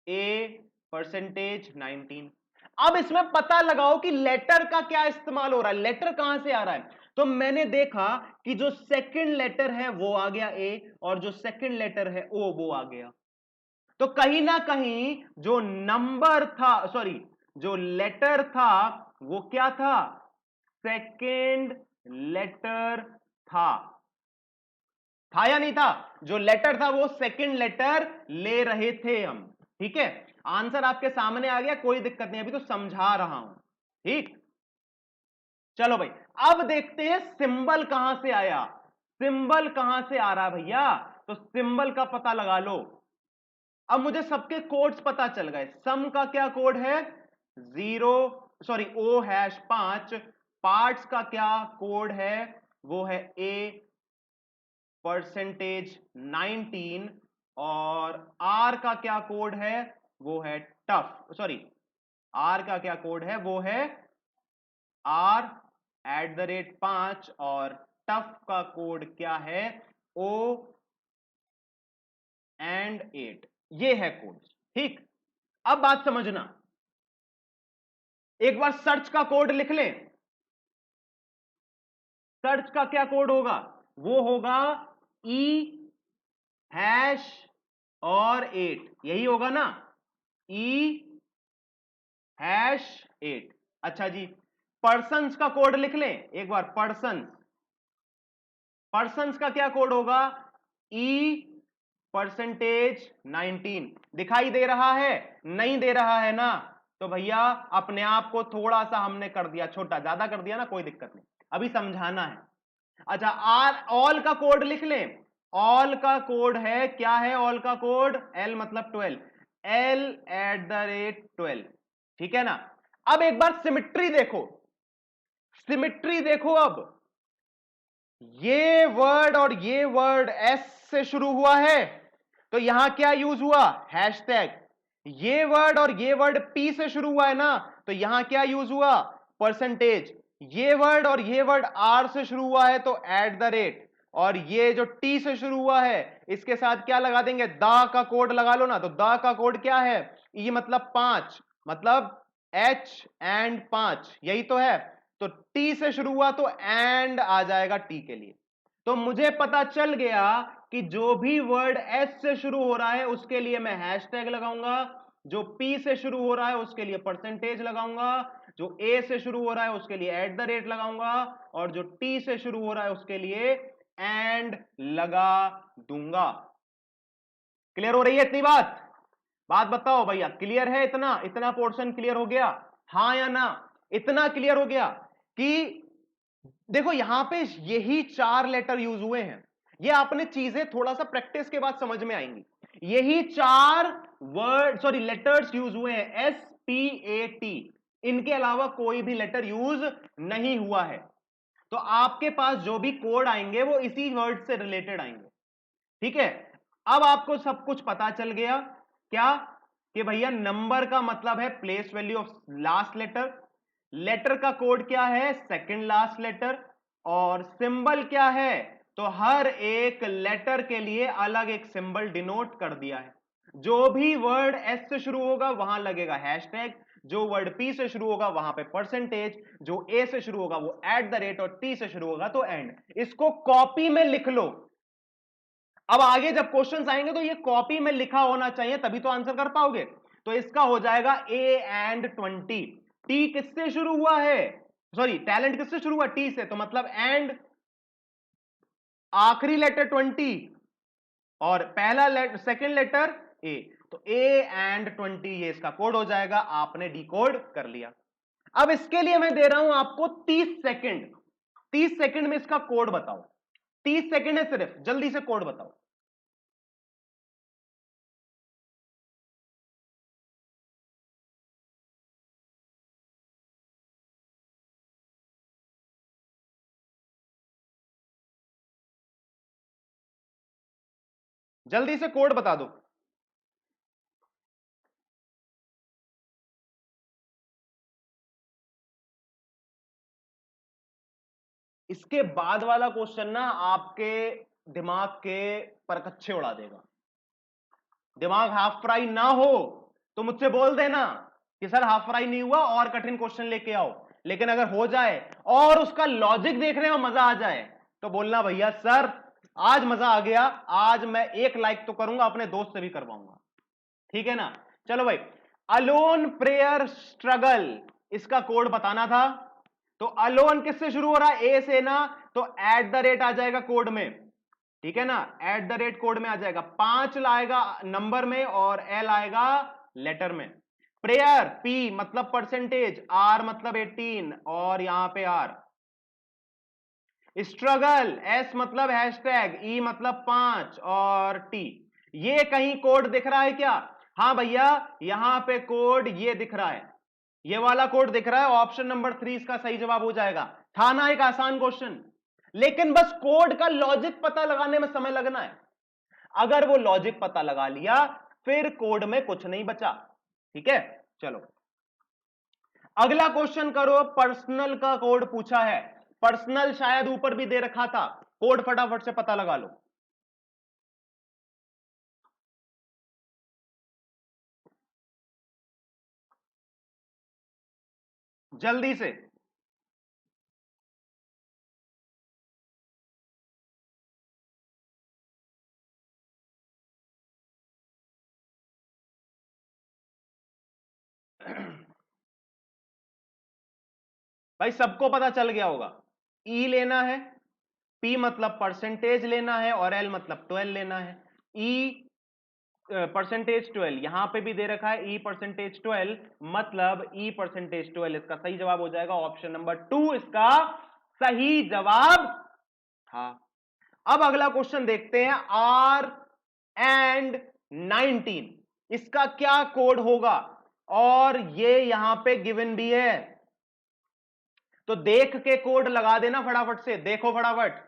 A%19। अब इसमें पता लगाओ कि लेटर का क्या इस्तेमाल हो रहा है, लेटर कहां से आ रहा है। तो मैंने देखा कि जो सेकंड लेटर है वो आ गया A, और जो सेकंड लेटर है O वो आ गया। तो कहीं ना कहीं जो नंबर था, सॉरी, जो लेटर था वो क्या था? सेकंड लेटर था या नहीं था? जो लेटर था वो सेकंड लेटर ले रहे थे हम। ठीक है, आंसर आपके सामने आ गया, कोई दिक्कत नहीं, अभी तो समझा रहा हूं। ठीक, चलो भाई, अब देखते हैं सिंबल कहां से आया। सिंबल कहां से आ रहा है भैया? तो सिंबल का पता लगा लो। अब मुझे सबके कोड्स पता चल गए। सम का क्या कोड है? 0, सॉरी O#5। पार्ट्स का क्या कोड है? वो है A%19। और आर का क्या कोड है? वो है टफ, सॉरी, आर का क्या कोड है? वो है R@5। और टफ का कोड क्या है? O&8। ये है कोड। ठीक, अब बात समझना, एक बार सर्च का कोड लिख लें। सर्च का क्या कोड होगा? वो होगा E#और 8, यही होगा ना? E#8। अच्छा जी, पर्सन्स का कोड लिख लें एक बार। पर्सन्स का क्या कोड होगा? E%19। दिखाई दे रहा है? नहीं दे रहा है ना? तो भैया अपने आप को थोड़ा सा हमने कर दिया छोटा, ज्यादा कर दिया ना, कोई दिक्कत नहीं, अभी समझाना है। अच्छा, ऑल का कोड लिख लें। ऑल का कोड है, क्या है ऑल का कोड? L मतलब 12, L@12। ठीक है ना? अब एक बार सिमिट्री देखो, सिमिट्री देखो। अब ये वर्ड और ये वर्ड S से शुरू हुआ है, तो यहां क्या यूज हुआ, हैशटैग। ये वर्ड और ये वर्ड पी से शुरू हुआ है ना, तो यहां क्या यूज हुआ, परसेंटेज। ये वर्ड और ये वर्ड आर से शुरू हुआ है तो एट द रेट, और ये जो टी से शुरू हुआ है इसके साथ क्या लगा देंगे, द का कोड लगा लो ना। तो द का कोड क्या है, ई मतलब 5, मतलब एच एंड 5, यही तो है। तो टी से शुरू हुआ तो एंड आ जाएगा टी के लिए। तो मुझे पता चल गया कि जो भी वर्ड एस से शुरू हो रहा है उसके लिए मैं हैशटैग लगाऊंगा, जो पी से शुरू हो रहा है उसके लिए परसेंटेज लगाऊंगा, जो ए से शुरू हो रहा है उसके लिए एट द रेट लगाऊंगा, और जो टी से शुरू हो रहा है उसके लिए एंड लगा दूंगा। क्लियर हो रही है इतनी बात? बात बताओ भैया, क्लियर है? इतना इतना पोर्शन क्लियर हो गया, हां या ना? इतना क्लियर हो गया कि देखो यहां पे यही 4 लेटर यूज हुए हैं। ये आपने चीजें थोड़ा सा प्रैक्टिस के बाद समझ में आएंगी। यही 4 वर्ड सॉरी लेटर्स यूज हुए हैं, एस पी ए टी। इनके अलावा कोई भी लेटर यूज नहीं हुआ है। तो आपके पास जो भी कोड आएंगे वो इसी वर्ड से रिलेटेड आएंगे। ठीक है, अब आपको सब कुछ पता चल गया। क्या कि भैया नंबर का मतलब है place value of last letter, letter का कोड क्या है, सेकंड लास्ट लेटर, और सिंबल क्या है, तो हर एक लेटर के लिए अलग एक सिंबल डिनोट कर दिया है। जो भी वर्ड एस से शुरू होगा वहां लगेगा हैशटैग, जो वर्ड पी से शुरू होगा वहां पे परसेंटेज, जो ए से शुरू होगा वो एट द रेट, और टी से शुरू होगा तो एंड। इसको कॉपी में लिख लो। अब आगे जब क्वेश्चंस आएंगे तो ये कॉपी में लिखा होना चाहिए, तभी तो आंसर कर पाओगे। तो इसका हो जाएगा ए एंड 20। टी किससे शुरू हुआ है, सॉरी टैलेंट किससे शुरू हुआ, टी से, तो मतलब एंड आखिरी लेटर 20 और पहला लेटर सेकेंड लेटर ए, तो ए एंड 20 ये इसका कोड हो जाएगा। आपने डिकोड कर लिया। अब इसके लिए मैं दे रहा हूं आपको 30 सेकंड। 30 सेकंड में इसका कोड बताओ। 30 सेकंड है सिर्फ, जल्दी से कोड बताओ। जल्दी से कोड बता दो। इसके बाद वाला क्वेश्चन ना आपके दिमाग के परकच्चे उड़ा देगा। दिमाग हाफ फ्राई ना हो तो मुझसे बोल देना कि सर हाफ फ्राई नहीं हुआ और कठिन क्वेश्चन लेके आओ। लेकिन अगर हो जाए और उसका लॉजिक देखने में मजा आ जाए तो बोलना भैया सर आज मजा आ गया, आज मैं 1 लाइक तो करूंगा, अपने दोस्त से भी करवाऊंगा। ठीक है ना? चलो भाई, अलोन प्रेयर स्ट्रगल, इसका कोड बताना था। तो अलोन किससे शुरू हो रहा है, ए से ना, तो एट द रेट आ जाएगा कोड में। ठीक है ना, एट द रेट कोड में आ जाएगा। 5 लाएगा नंबर में और एल आएगा लेटर में। प्रेयर पी मतलब परसेंटेज, आर मतलब 18 और यहां पे आर। स्ट्रगल एस मतलब हैशटैग, ई मतलब 5 और टी। ये कहीं कोड दिख रहा है क्या? हाँ भैया, यहां पे कोड ये दिख रहा है, ये वाला कोड दिख रहा है। ऑप्शन नंबर 3 इसका सही जवाब हो जाएगा। था ना एक आसान क्वेश्चन, लेकिन बस कोड का लॉजिक पता लगाने में समय लगना है। अगर वो लॉजिक पता लगा लिया फिर कोड में कुछ नहीं बचा। ठीक है, चलो अगला क्वेश्चन करो। पर्सनल का कोड पूछा है। पर्सनल शायद ऊपर भी दे रखा था, कोड फटाफट से पता लगा लो जल्दी से। भाई सबको पता चल गया होगा। ई लेना है, पी मतलब परसेंटेज लेना है, और एल मतलब 12 लेना है। ई परसेंटेज 12 यहां पे भी दे रखा है, ई परसेंटेज 12 मतलब ई परसेंटेज 12 इसका सही जवाब हो जाएगा। ऑप्शन नंबर 2 इसका सही जवाब था। अब अगला क्वेश्चन देखते हैं, आर एंड 19 इसका क्या कोड होगा, और ये यहां पे गिवन भी है। तो देख के कोड लगा देना फटाफट से, देखो फटाफट।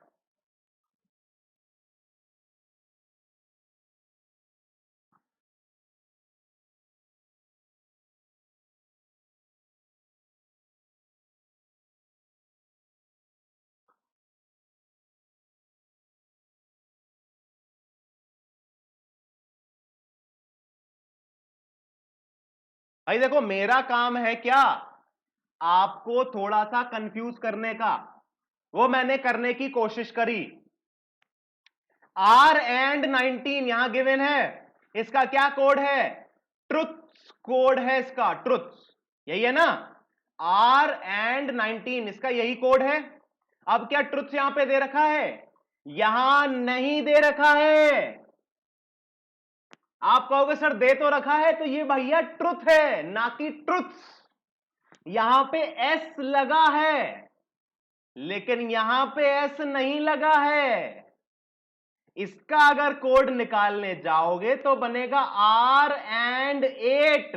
भाई देखो, मेरा काम है क्या, आपको थोड़ा सा कंफ्यूज करने का, वो मैंने करने की कोशिश करी। आर एंड 19 यहां गिवन है, इसका क्या कोड है, ट्रुथ कोड है इसका, ट्रुथ, यही है ना, आर एंड 19 इसका यही कोड है। अब क्या ट्रुथ यहां पे दे रखा है, यहां नहीं दे रखा है। आप कहोगे सर दे तो रखा है, तो ये भैया ट्रुथ है ना कि ट्रुथ। यहां पे एस लगा है, लेकिन यहां पे एस नहीं लगा है। इसका अगर कोड निकालने जाओगे तो बनेगा आर एंड 8,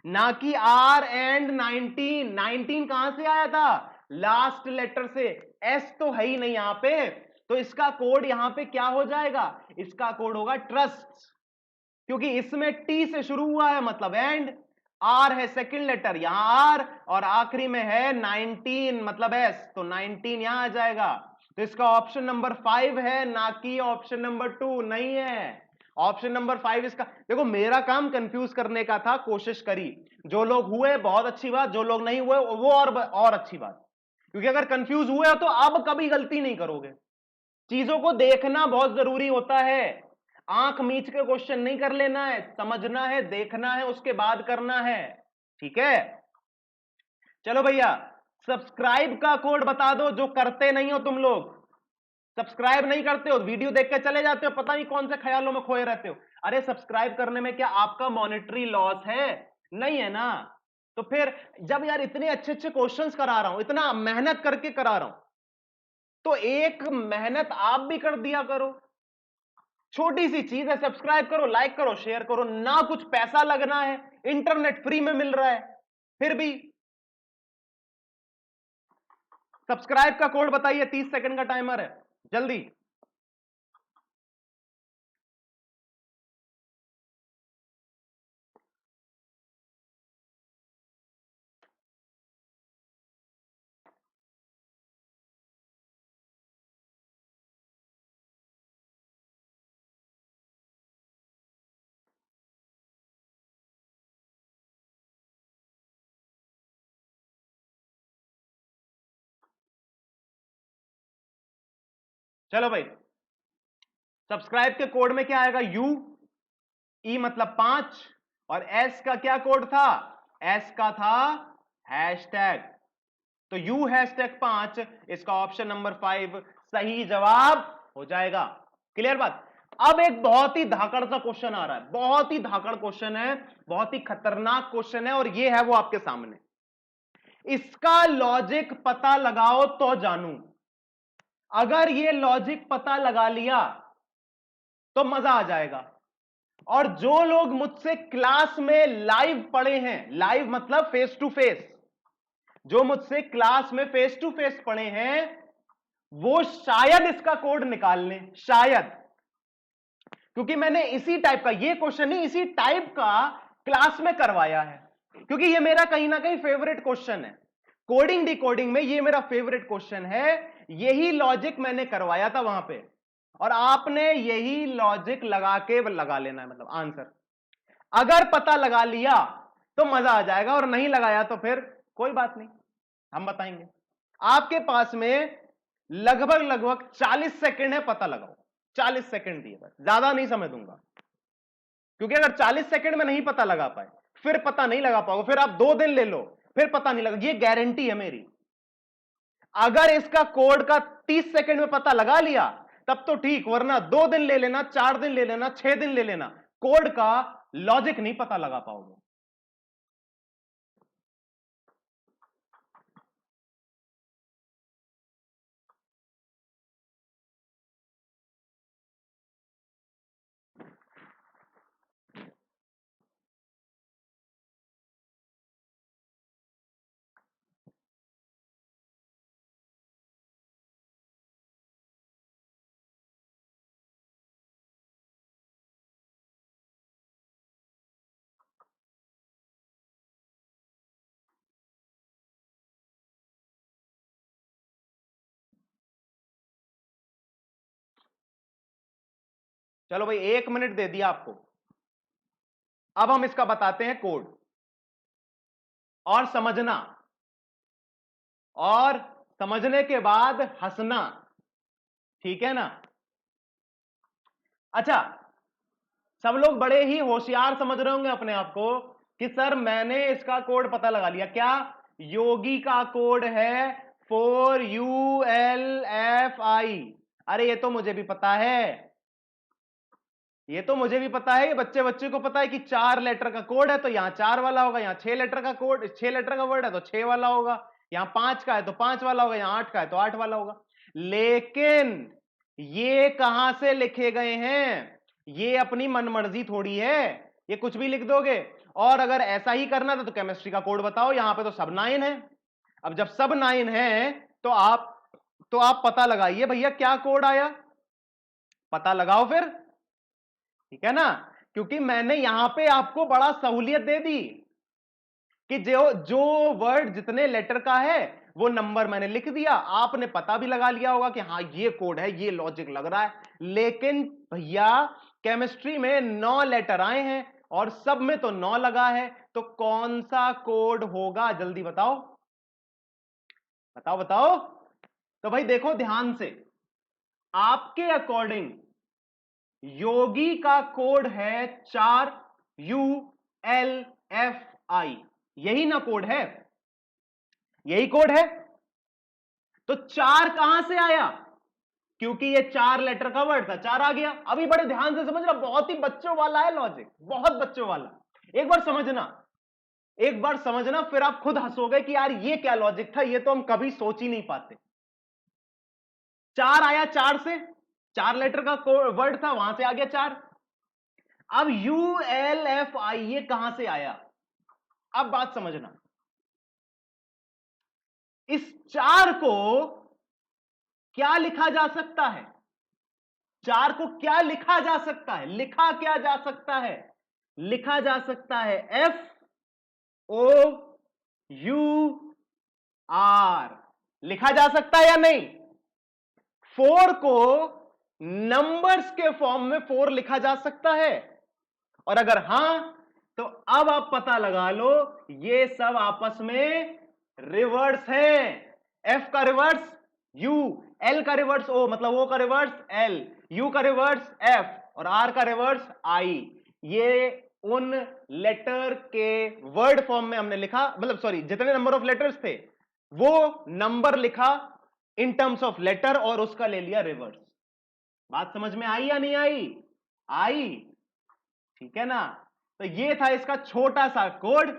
ना कि आर एंड 19। 19 कहां से आया था, लास्ट लेटर से, एस तो है ही नहीं यहां पे, तो इसका कोड यहां पे क्या हो जाएगा, इसका कोड होगा ट्रस्ट, क्योंकि इसमें टी से शुरू हुआ है मतलब एंड, आर है सेकंड लेटर यहां आर, और आखिरी में है 19 मतलब एस, तो 19 यहां आ जाएगा। तो इसका ऑप्शन नंबर 5 है, ना कि ऑप्शन नंबर 2 नहीं है। ऑप्शन नंबर 5 इसका, देखो मेरा काम कंफ्यूज करने का था, कोशिश करी, जो लोग हुए बहुत अच्छी बात, जो लोग नहीं हुए वो और अच्छी बात, क्योंकि अगर कंफ्यूज हुए हो तो अब कभी गलती नहीं करोगे। चीजों को देखना बहुत जरूरी होता है, आंख मीच के क्वेश्चन नहीं कर लेना है, समझना है, देखना है, उसके बाद करना है, ठीक है। चलो भैया, सब्सक्राइब का कोड बता दो, जो करते नहीं हो तुम लोग, सब्सक्राइब नहीं करते हो, वीडियो देख के चले जाते हो, पता नहीं कौन से ख्यालों में खोए रहते हो। अरे सब्सक्राइब करने में क्या आपका मॉनेटरी लॉस है, नहीं है ना। तो फिर जब यार इतने अच्छे अच्छे क्वेश्चंस करा रहा हूं, इतना मेहनत करके करा रहा हूं, तो एक मेहनत आप भी कर दिया करो। छोटी सी चीज है, सब्सक्राइब करो, लाइक करो, शेयर करो, ना कुछ पैसा लगना है, इंटरनेट फ्री में मिल रहा है, फिर भी सब्सक्राइब का कोड बताइए, 30 सेकंड का टाइमर है, जल्दी। चलो भाई, सब्सक्राइब के कोड में क्या आएगा, यू, ई मतलब 5, और एस का क्या कोड था, एस का था हैशटैग, तो यू हैशटैग 5, इसका ऑप्शन नंबर 5 सही जवाब हो जाएगा। क्लियर बात। अब एक बहुत ही धाकड़ सा क्वेश्चन आ रहा है, बहुत ही धाकड़ क्वेश्चन है, बहुत ही खतरनाक क्वेश्चन है, और ये है वो आपके सामने। इसका लॉजिक पता लगाओ तो जानू, अगर ये लॉजिक पता लगा लिया तो मजा आ जाएगा। और जो लोग मुझसे क्लास में लाइव पढ़े हैं, लाइव मतलब फेस टू फेस, जो मुझसे क्लास में फेस टू फेस पढ़े हैं, वो शायद इसका कोड निकाल लें, शायद, क्योंकि मैंने इसी टाइप का, ये क्वेश्चन नहीं, इसी टाइप का क्लास में करवाया है, क्योंकि ये मेरा कहीं ना कहीं फेवरेट क्वेश्चन है, कोडिंग डिकोडिंग में ये मेरा फेवरेट क्वेश्चन है। यही लॉजिक मैंने करवाया था वहां पे, और आपने यही लॉजिक लगा लेना है, मतलब आंसर अगर पता लगा लिया तो मजा आ जाएगा, और नहीं लगाया तो फिर कोई बात नहीं, हम बताएंगे। आपके पास में लगभग लगभग 40 सेकंड है, पता लगाओ, 40 सेकंड दिए, बस ज्यादा नहीं समय दूंगा, क्योंकि अगर 40 सेकंड में नहीं पता लगा पाए, फिर पता नहीं लगा पाओगे, फिर आप 2 दिन ले लो, फिर पता नहीं लगा, ये गारंटी है मेरी। अगर इसका कोड का 30 सेकंड में पता लगा लिया तब तो ठीक, वरना 2 दिन ले लेना, 4 दिन ले लेना, 6 दिन ले लेना, कोड का लॉजिक नहीं पता लगा पाओगे। चलो भाई, 1 मिनट दे दिया आपको, अब हम इसका बताते हैं कोड। और समझना, और समझने के बाद हंसना, ठीक है ना। अच्छा, सब लोग बड़े ही होशियार समझ रहे होंगे अपने आप को कि सर मैंने इसका कोड पता लगा लिया। क्या? योगी का कोड है 4ULFI। अरे ये तो मुझे भी पता है, ये तो मुझे भी पता है, ये बच्चे बच्चे को पता है कि 4 लेटर का कोड है तो यहां 4 वाला होगा, यहां 6 लेटर का कोड, 6 लेटर का वर्ड है तो 6 वाला होगा, यहां 5 का है तो 5 वाला होगा, यहां 8 का है तो 8 वाला होगा। लेकिन ये कहां से लिखे गए हैं? ये अपनी मनमर्जी थोड़ी है, ये कुछ भी लिख दोगे। और अगर ऐसा ही करना था तो केमिस्ट्री का कोड बताओ, यहां पे तो सब 9 है। अब जब सब 9 है तो आप पता लगाइए भैया क्या कोड आया, पता लगाओ फिर, ठीक है ना। क्योंकि मैंने यहां पे आपको बड़ा सहूलियत दे दी कि जो जो वर्ड जितने लेटर का है वो नंबर मैंने लिख दिया, आपने पता भी लगा लिया होगा कि हाँ ये कोड है, ये लॉजिक लग रहा है। लेकिन भैया केमिस्ट्री में 9 लेटर आए हैं और सब में तो 9 लगा है, तो कौन सा कोड होगा? जल्दी बताओ बताओ बताओ। तो भाई देखो ध्यान से, आपके अकॉर्डिंग योगी का कोड है 4ULFI, यही ना कोड है, यही कोड है। तो 4 कहां से आया? क्योंकि ये 4 लेटर का वर्ड था, 4 आ गया। अभी बड़े ध्यान से समझना, बहुत ही बच्चों वाला है लॉजिक, बहुत बच्चों वाला। एक बार समझना, एक बार समझना, फिर आप खुद हंसोगे कि यार ये क्या लॉजिक था, ये तो हम कभी सोच ही नहीं पाते। 4 आया, 4 से, 4 लेटर का वर्ड था, वहां से आ गया 4। अब ULFI ये कहां से आया? अब बात समझना, इस 4 को क्या लिखा जा सकता है? 4 को क्या लिखा जा सकता है? लिखा क्या जा सकता है? लिखा जा सकता है FOUR, लिखा जा सकता है या नहीं? 4 को नंबर्स के फॉर्म में 4 लिखा जा सकता है, और अगर हां तो अब आप पता लगा लो ये सब आपस में रिवर्स है। F का रिवर्स U, L का रिवर्स O, मतलब O का रिवर्स L, U का रिवर्स F और R का रिवर्स I। ये उन लेटर के वर्ड फॉर्म में हमने लिखा, मतलब सॉरी जितने नंबर ऑफ लेटर्स थे वो नंबर लिखा इन टर्म्स ऑफ लेटर और उसका ले लिया रिवर्स। बात समझ में आई या नहीं आई? आई, ठीक है ना। तो ये था इसका छोटा सा कोड।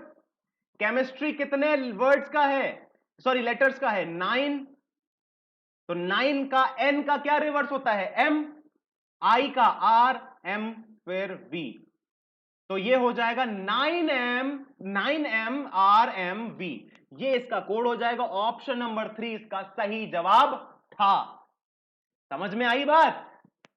केमिस्ट्री कितने वर्ड्स का है, सॉरी लेटर्स का है? 9। तो 9 का N का क्या रिवर्स होता है? M, I का R, M फिर V। तो ये हो जाएगा 9MRMV, ये इसका कोड हो जाएगा। ऑप्शन नंबर 3 इसका सही जवाब था। समझ में आई बात?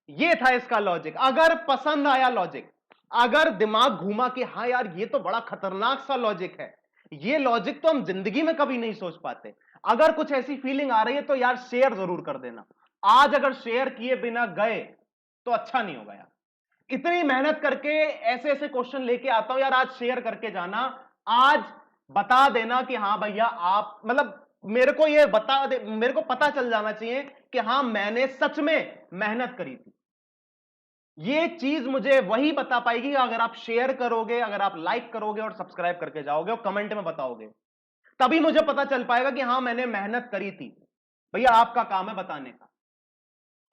ये था इसका लॉजिक। अगर पसंद आया लॉजिक, अगर दिमाग घूमा कि हाँ यार ये तो बड़ा खतरनाक सा लॉजिक है, ये लॉजिक तो हम जिंदगी में कभी नहीं सोच पाते, अगर कुछ ऐसी फीलिंग आ रही है तो यार शेयर जरूर कर देना। आज अगर शेयर किए बिना गए तो अच्छा नहीं होगा यार। इतनी मेहनत करके ऐसे ऐसे क्वेश्चन लेके आता हूं यार, आज शेयर करके जाना, आज बता देना कि हाँ भैया आप, मतलब मेरे को ये बता दे, मेरे को पता चल जाना चाहिए कि हाँ मैंने सच में मेहनत करी थी। ये चीज मुझे वही बता पाएगी अगर आप शेयर करोगे, अगर आप लाइक करोगे और सब्सक्राइब करके जाओगे और कमेंट में बताओगे, तभी मुझे पता चल पाएगा कि हाँ मैंने मेहनत करी थी। भैया आपका काम है बताने का,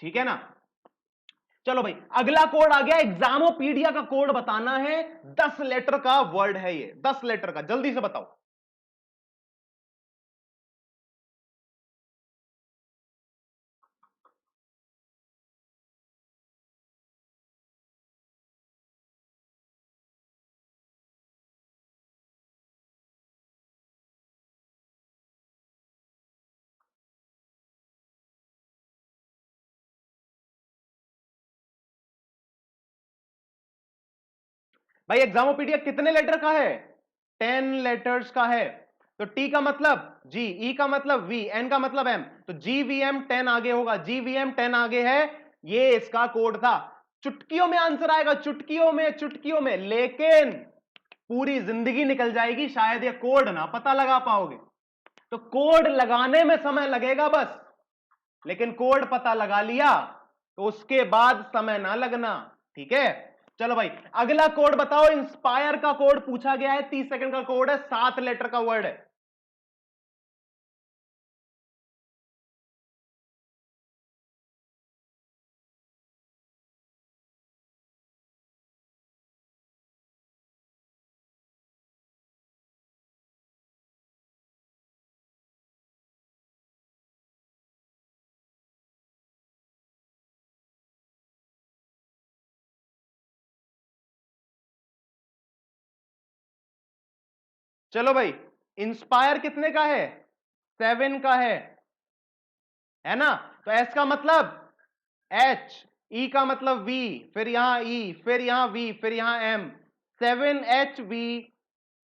ठीक है ना। चलो भाई अगला कोड आ गया, एग्जामोपीडिया का कोड बताना है। 10 लेटर का वर्ड है ये, 10 लेटर का, जल्दी से बताओ। भाई एग्जामोपीडिया कितने लेटर का है? 10 लेटर्स का है। तो टी का मतलब जी, ई का मतलब वी, एन का मतलब एम, तो GVM 10 आगे होगा, GVM 10 आगे है। ये इसका कोड था। चुटकियों में आंसर आएगा, चुटकियों में, चुटकियों में। लेकिन पूरी जिंदगी निकल जाएगी, शायद ये कोड ना पता लगा पाओगे। तो कोड लगाने में समय लगेगा बस, लेकिन कोड पता लगा लिया तो उसके बाद समय ना लगना। ठीक है, चलो भाई अगला कोड बताओ। इंस्पायर का कोड पूछा गया है, 30 सेकंड का कोड है, 7 लेटर का वर्ड है। चलो भाई, इंस्पायर कितने का है? 7 का है ना? तो एस का मतलब एच, ई का मतलब वी, फिर यहां ई, फिर यहां वी, फिर यहां एम, 7HV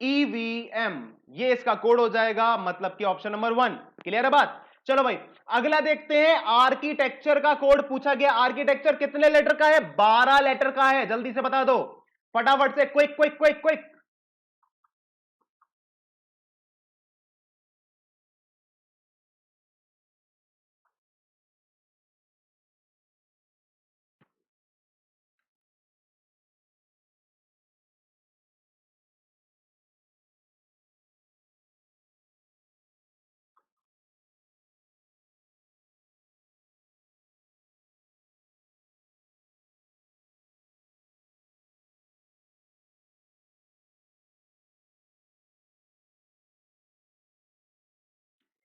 EVM, ये इसका कोड हो जाएगा, मतलब कि ऑप्शन नंबर 1। क्लियर है बात? चलो भाई अगला देखते हैं, आर्किटेक्चर का कोड पूछा गया। आर्किटेक्चर कितने लेटर का है? 12 लेटर का है, जल्दी से बता दो फटाफट से, क्विक क्विक क्विक क्विक।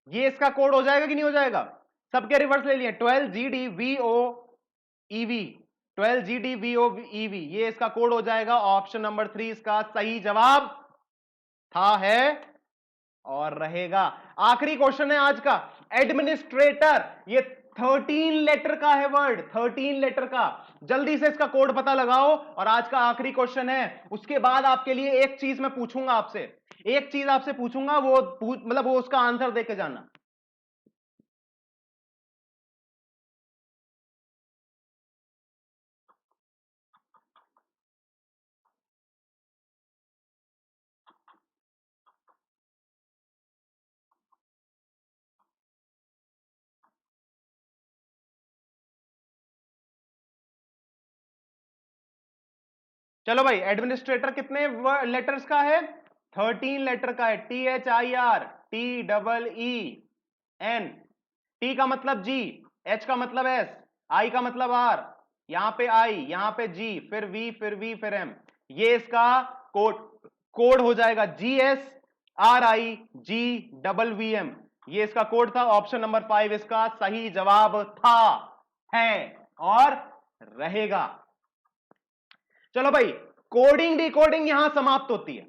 ये इसका कोड हो जाएगा कि नहीं हो जाएगा? सबके रिवर्स ले लिए, 12GDVOEV, 12GDVOEV, ये इसका कोड हो जाएगा। ऑप्शन नंबर 3 इसका सही जवाब था, है और रहेगा। आखिरी क्वेश्चन है आज का, एडमिनिस्ट्रेटर, ये 13 लेटर का है वर्ड, 13 लेटर का। जल्दी से इसका कोड पता लगाओ और आज का आखिरी क्वेश्चन है। उसके बाद आपके लिए एक चीज मैं पूछूंगा आपसे, एक चीज आपसे पूछूंगा, वो मतलब वो उसका आंसर देके जाना। चलो भाई, एडमिनिस्ट्रेटर कितने लेटर्स का है? 13 लेटर का है, THIR TEEN। टी का मतलब जी, एच का मतलब एस, आई का मतलब आर, यहां पे आई, यहां पे जी, फिर वी, फिर वी, फिर एम। ये इसका कोड कोड हो जाएगा, GSRIGVM। ये इसका कोड था। ऑप्शन नंबर 5 इसका सही जवाब था, है और रहेगा। चलो भाई, कोडिंग डिकोडिंग यहां समाप्त होती है।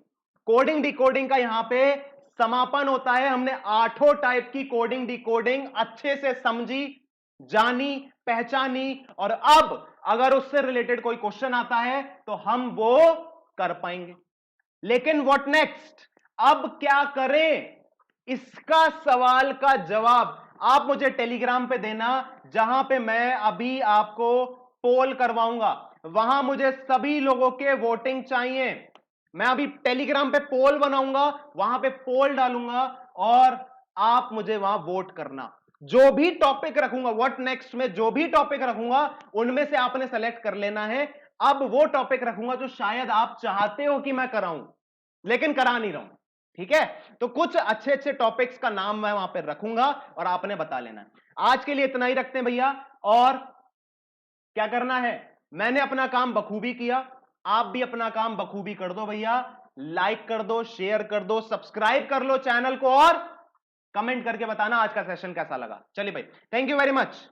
कोडिंग डिकोडिंग का यहां पे समापन होता है। हमने 8 टाइप की कोडिंग डिकोडिंग अच्छे से समझी, जानी, पहचानी, और अब अगर उससे रिलेटेड कोई क्वेश्चन आता है तो हम वो कर पाएंगे। लेकिन व्हाट नेक्स्ट, अब क्या करें, इसका सवाल का जवाब आप मुझे टेलीग्राम पे देना, जहां पे मैं अभी आपको पोल करवाऊंगा। वहां मुझे सभी लोगों के वोटिंग चाहिए। मैं अभी टेलीग्राम पे पोल बनाऊंगा, वहां पे पोल डालूंगा और आप मुझे वहां वोट करना। जो भी टॉपिक रखूंगा, व्हाट नेक्स्ट में जो भी टॉपिक रखूंगा, उनमें से आपने सेलेक्ट कर लेना है। अब वो टॉपिक रखूंगा जो शायद आप चाहते हो कि मैं कराऊं, लेकिन करा नहीं रहा हूं। ठीक है, तो कुछ अच्छे अच्छे टॉपिक्स का नाम मैं वहां पर रखूंगा और आपने बता लेना है। आज के लिए इतना ही रखते हैं भैया। और क्या करना है, मैंने अपना काम बखूबी किया, आप भी अपना काम बखूबी कर दो भैया। लाइक कर दो, शेयर कर दो, सब्सक्राइब कर लो चैनल को, और कमेंट करके बताना आज का सेशन कैसा लगा। चलिए भाई, थैंक यू वेरी मच।